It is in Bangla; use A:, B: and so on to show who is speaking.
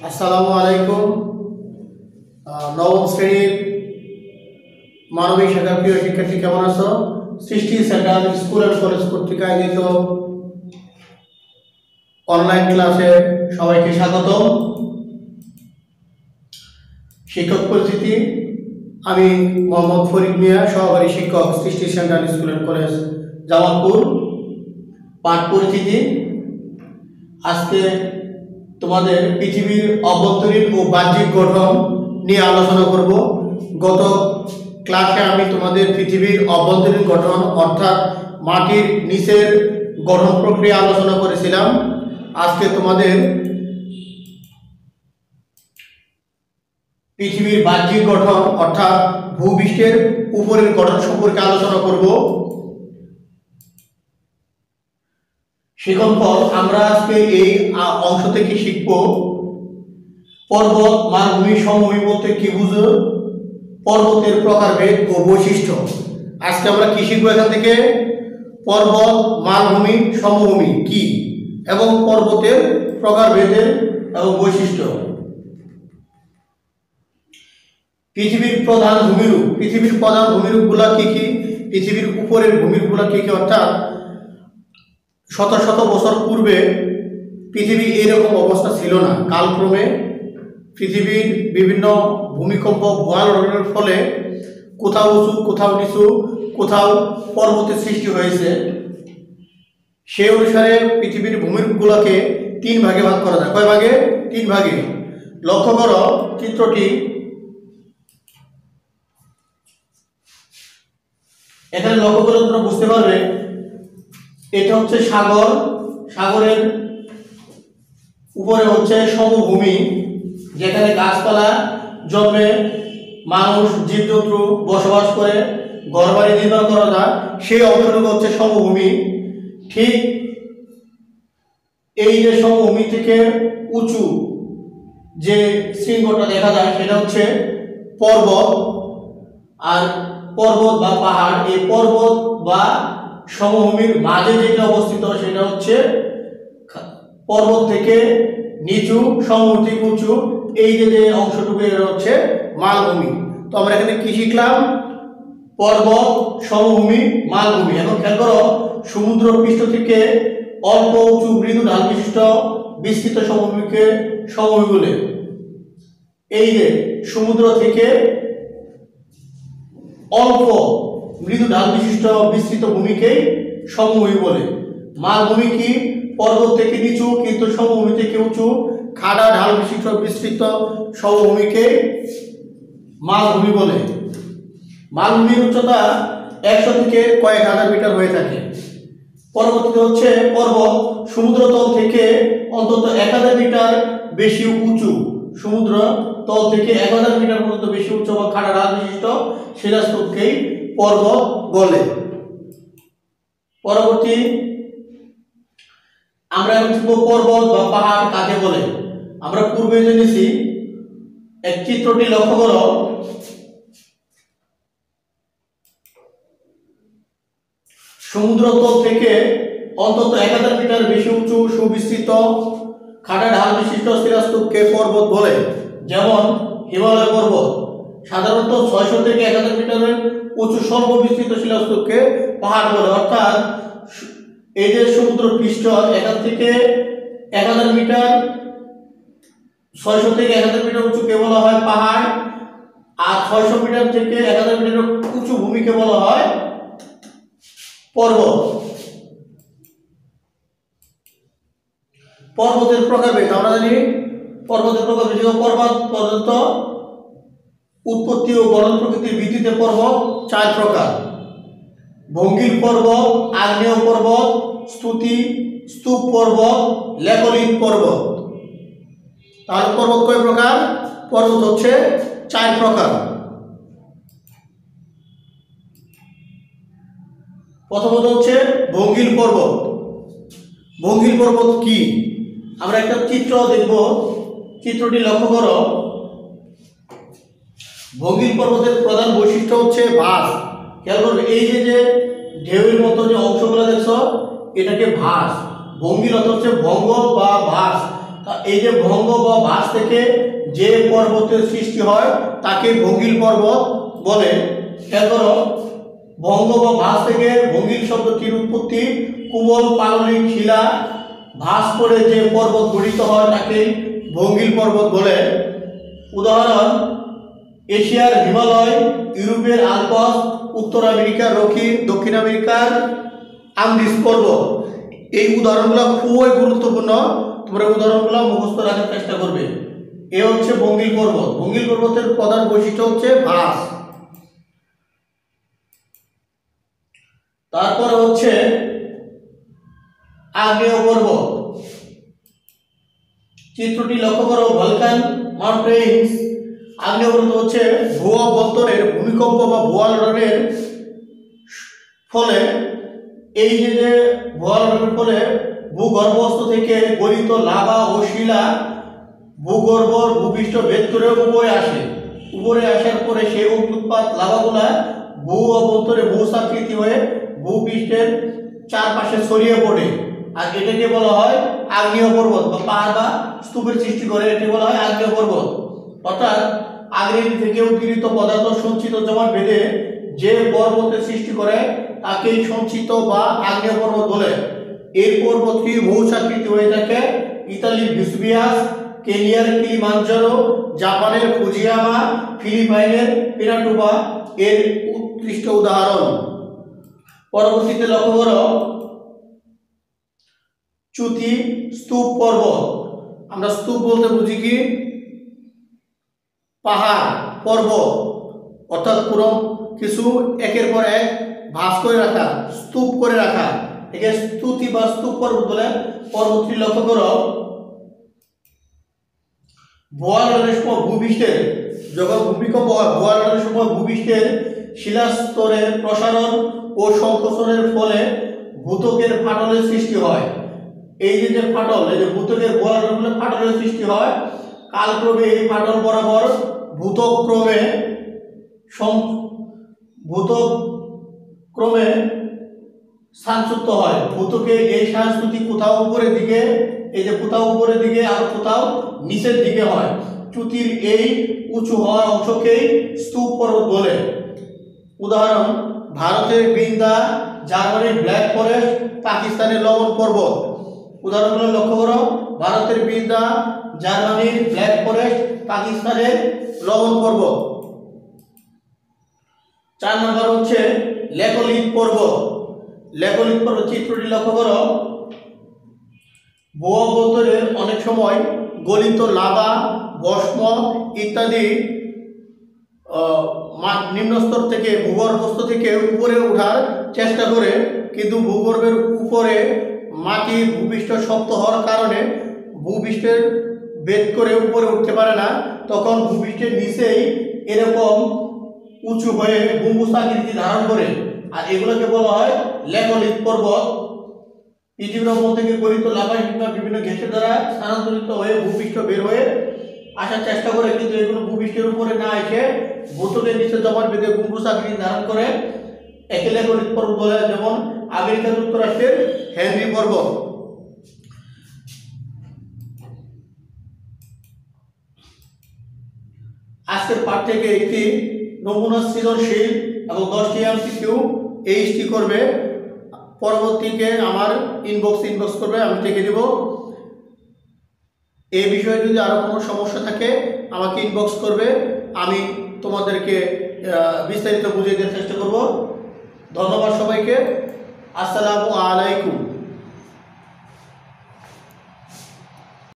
A: আসসালামু আলাইকুম। নবম শ্রেণীর মানবিক শাখার প্রিয় শিক্ষার্থী কেমন আছো? সৃষ্টি সেন্টার স্কুল অ্যান্ড কলেজ কর্তৃক আয়োজিত অনলাইন ক্লাসে সবাইকে স্বাগতম। শিক্ষক পরিচিতি, আমি মোহাম্মদ ফরিদ মিয়া, সহকারী শিক্ষক, সৃষ্টি centre school and college Jamalpur. পাঠ পরিচিতি, আজকে তোমাদের পৃথিবীর অভ্যন্তরীণ ও বাহ্যিক গঠন নিয়ে আলোচনা করব। গত ক্লাসে আমি তোমাদের পৃথিবীর অভ্যন্তরীণ গঠন অর্থাৎ মাটির নিচের গঠন প্রক্রিয়া আলোচনা করেছিলাম। আজকে তোমাদের পৃথিবীর বাহ্যিক গঠন অর্থাৎ ভূপৃষ্ঠের উপরের গঠন সম্পর্কে আলোচনা করব। শিক্ষণফল, আমরা আজকে এই অংশ থেকে শিখব পর্বত, মালভূমি, সমভূমি বলতে কি বুঝো, পর্বতের প্রকারভেদ ও বৈশিষ্ট্য। আজকে আমরা কি শিখবো এখান থেকে? পর্বত, মালভূমি, সমভূমি কি এবং পর্বতের প্রকারভেদের এবং বৈশিষ্ট্য। পৃথিবীর প্রধান ভূমিরূপ, পৃথিবীর প্রধান ভূমিরূপগুলা কি কি? পৃথিবীর উপরের ভূমিরূপগুলা কি কি? অর্থাৎ শত শত বছর পূর্বে পৃথিবী এইরকম অবস্থা ছিল না। কালক্রমে পৃথিবীর বিভিন্ন ভূমিকম্প, ভূয়ালোড়নের ফলে কোথাও উঁচু, কোথাও নিচু, কোথাও পর্বতের সৃষ্টি হয়েছে। সেই অনুসারে পৃথিবীর ভূমিরূপগুলোকে তিন ভাগে ভাগ করা যায়। কয় ভাগে? তিন ভাগে। লক্ষ্য করো চিত্রটি, এখানে লক্ষ্য করে তোমরা বুঝতে পারবে এটা হচ্ছে সাগর, সাগরের উপরে হচ্ছে সমভূমি, যেখানে গাছপালা জন্মে, মানুষ জীবজন্তু বসবাস করে, ঘরবাড়ি নির্মাণ করা যায়, সেই অংশটুকু হচ্ছে সমভূমি। ঠিক এই যে সমভূমি থেকে উঁচু যে শৃঙ্গটা দেখা যায় সেটা হচ্ছে পর্বত। আর পর্বত বা পাহাড়, এই পর্বত বা সমভূমির মাঝে যেটা অবস্থিত সেটা হচ্ছে পর্বত থেকে নিচু, সমভূমি থেকে উঁচু, এই যে অংশটুকু এটা হচ্ছে মালভূমি। তো আমরা এখানে কি শিখলাম? পর্বত, সমভূমি, মালভূমি। এখন খেয়াল করো, সমুদ্র পৃষ্ঠ থেকে অল্প উঁচু মৃদু ঢাল বিশিষ্ট বিস্তৃত সমভূমিকে সমভূমি বলে। এই যে সমুদ্র থেকে অল্প মৃদু ঢাল বিশিষ্ট বিস্তৃত ভূমিকেই সমভূমি বলে। মালভূমি কি? পর্বত থেকে নিচু কিন্তু সমভূমি থেকে উঁচু, খাড়া ঢাল বিশিষ্ট বিস্তৃত সমভূমিকে মালভূমি বলে। মালভূমির উচ্চতা 100 থেকে কয়েক হাজার মিটার হয়ে থাকে। পরবর্তীতে হচ্ছে পর্বত, সমুদ্রতল থেকে অন্তত 1000 মিটার বেশি উঁচু, সমুদ্র তল থেকে 1000 মিটার পর্যন্ত বেশি উচ্চ বা খাড়া ঢাল বিশিষ্ট শিলাস্তূপকেই পর্বত বলে। পরবর্তী আমরা শিখব পর্বত বা পাহাড় কাকে বলে। আমরা পূর্বে জেনেছি, এক চিত্রটি লক্ষ্য করো, সমুদ্রতল থেকে অন্তত 1000 মিটার বেশি উঁচু সুবিস্তৃত খাড়া ঢাল বিশিষ্ট শিলাস্তূপকে পর্বত বলে। যেমন হিমালয় পর্বত সাধারণত 600 থেকে 1000 মিটারের উঁচু সর্ববিস্তৃত শিলাস্তূপকে পাহাড় বলে। অর্থাৎ এই যে সমুদ্র পৃষ্ঠ এখান থেকে 1000 মিটার, 600 থেকে 1000 মিটার উঁচুকে বলা হয় পাহাড়, আর 600 মিটার থেকে 1000 মিটার উঁচু ভূমিকে বলা হয় পর্বত। পর্বতের প্রকারভেদ আমরা জানি, পর্বতের প্রকারভেদ পর্বত পর্যন্ত উৎপত্তি ও গঠন প্রকৃতির ভিত্তিতে পর্বত 4 প্রকার: ভঙ্গির পর্বত, আগ্নেয় পর্বত, স্তূপ পর্বত, লেকলিক পর্বত। তাহলে পর্বত কয় প্রকার? পর্বত হচ্ছে 4 প্রকার। প্রথমত হচ্ছে ভঙ্গির পর্বত। ভঙ্গির পর্বত কি? আমরা একটা চিত্র দেখব, চিত্রটি লক্ষ্য করো। ভঙ্গির পর্বতের প্রধান বৈশিষ্ট্য হচ্ছে ভাস। খেয়াল করবে, এই যে ঢেউয়ের মতো যে অংশগুলো দেখছো এটাকে ভাস। ভঙ্গির অর্থ হচ্ছে ভঙ্গ বা ভাস। এই যে ভঙ্গ বা ভাঁজ থেকে যে পর্বতের সৃষ্টি হয় তাকে ভঙ্গিল পর্বত বলে। এরপর ভঙ্গ বা ভাঁজ থেকে ভঙ্গিল শব্দটির উৎপত্তি। কুবল পাললিক শিলা ভাঁজ করে যে পর্বত গঠিত হয় তাকে ভঙ্গিল পর্বত বলে। উদাহরণ: এশিয়ার হিমালয়, ইউরোপের আলপস, উত্তর আমেরিকার রকি, দক্ষিণ আমেরিকার আন্দিজ পর্বত। এই উদাহরণগুলো খুবই গুরুত্বপূর্ণ, তোমরা উদাহরণগুলো মুখস্থ রাখার চেষ্টা করবে। এ হচ্ছে ভঙ্গিল পর্বত। ভঙ্গিল পর্বতের প্রধান বৈশিষ্ট্য হচ্ছে ভাঁজ। তারপরে হচ্ছে আগ্নেয় পর্বত। চিত্রটি লক্ষ্য করো, ভলকান মাউন্টেন্স। আগ্নেয় পর্বত হচ্ছে ভূ-অভ্যন্তরের ভূমিকম্প বা ভূয়ালনের ফলে, এই যে ভূয়ালনের ফলে ভূগর্ভস্থ থেকে গলিত লাভা ও শিলা ভূগর্ভ ভূপৃষ্ঠ ভেদ করে উপরে আসে। উপরে আসার পরে সেই অগ্নুৎপাত লাভাগুলা ভূ-অভ্যন্তরে ভূচাকৃতি হয়ে ভূপৃষ্ঠের চারপাশে ছড়িয়ে পড়ে, আর এটাকে বলা হয় আগ্নেয় পর্বত বা পাহাড় বা স্তূপের সৃষ্টি করে। এটি বলা হয় আগ্নেয় পর্বত। অর্থাৎ আগ্নেয় থেকে উদ্গীরিত পদার্থ সঞ্চিত জমাট বেঁধে যে পর্বতের সৃষ্টি করে তাকেই সঞ্চিত বা আগ্নেয় পর্বত বলে। এই পর্বতটি ভূচাকৃতি হয়ে থাকে। ইতালির ভেসুভিয়াস, কেনিয়ার কিলিমাঞ্জারো, জাপানের ফুজিয়ামা, ফিলিপাইনের পিনাটুবা এর উৎকৃষ্ট উদাহরণ। পরবর্তীতে লক্ষ্য করো চ্যুতি স্তূপ পর্বত। আমরা স্তূপ বলতে বুঝি কি? পাহাড়, পর্বত, অর্থাৎ পুরো কিছু একের পর এক ভাঁজ করে রাখা, স্তূপ করে রাখা, একে স্তুতি বা স্তূপ পর্বত বলে। পর্বতটি লক্ষ্য করো, ভূয়ালনের সময় ভূপৃষ্ঠের, যখন ভূমিকম্প হয় ভূয়ালনের সময় ভূপৃষ্ঠের শিলাস্তরের প্রসারণ ও সংকোচনের ফলে ভূত্বকের ফাটলের সৃষ্টি হয়। এই যে ফাটল, এই যে ভূত্বকের ভূয়ালনের ফলে ফাটলের সৃষ্টি হয়, কালক্রমে এই ফাটল বরাবর ভূত্বক ক্রমে স্থানচ্যুত হয়। ভূত্বকে এই স্থানচ্যুতি কোথাও উপরের দিকে, এই যে কোথাও উপরের দিকে আর কোথাও নিচের দিকে হয়। চ্যুতির এই উঁচু হওয়ার অংশকেই স্তূপ পর্বত বলে। উদাহরণ: ভারতের বিন্দা, জার্মানির ব্ল্যাক ফরেস্ট, পাকিস্তানের লবণ পর্বত। উদাহরণগুলো লক্ষ্য করো, ভারতের বিন্দা, জার্মানির ব্ল্যাক ফরেস্ট, পাকিস্তানের লবণ পর্বত। 4 নম্বর হচ্ছে ল্যাকোলিথ পর্বত। ল্যাকোলিথ পর্বত চিত্রটি লক্ষ্য করো, ভূ-অভ্যন্তরের অনেক সময় গলিত লাভা, ভস্ম ইত্যাদি নিম্নস্তর থেকে ভূগর্ভস্থ থেকে উপরে ওঠার চেষ্টা করে, কিন্তু ভূগর্ভের উপরে মাটি ভূপৃষ্ঠ শক্ত হওয়ার কারণে ভূপৃষ্ঠের ভেদ করে উপরে উঠতে পারে না। তখন ভূপৃষ্ঠের নিচেই এরকম উঁচু হয়ে গম্বুজাকৃতি ধারণ করে, আর এগুলোকে বলা হয় ল্যাকোলিথ পর্বত। পৃথিবীর মধ্যে থেকে গলিত লাভা কিংবা বিভিন্ন গ্যাসের দ্বারা স্থানান্তরিত হয়ে ভূপৃষ্ঠ বের হয়ে আসার চেষ্টা করে, কিন্তু এগুলো ভূপৃষ্ঠের উপরে না এসে ভূত্বকের নিচে জমাট বেঁধে গম্বুজাকৃতি ধারণ করে, একে ল্যাকোলিথ পর্বত বলে। যেমন আমেরিকা যুক্তরাষ্ট্রের হেনরি পর্বত। আজকের পাঠ থেকে একটি নমুনা সৃজনশীল এবং 10টি এমসিকিউ এইচটি করবে। পরবর্তীকে আমার ইনবক্স করবে, আমি দেখে দেব। এই বিষয়ে যদি আরো কোনো সমস্যা থাকে আমাকে ইনবক্স করবে, আমি তোমাদেরকে বিস্তারিত বুঝিয়ে দেওয়ার চেষ্টা করব। ধন্যবাদ সবাইকে। আসসালামু আলাইকুম।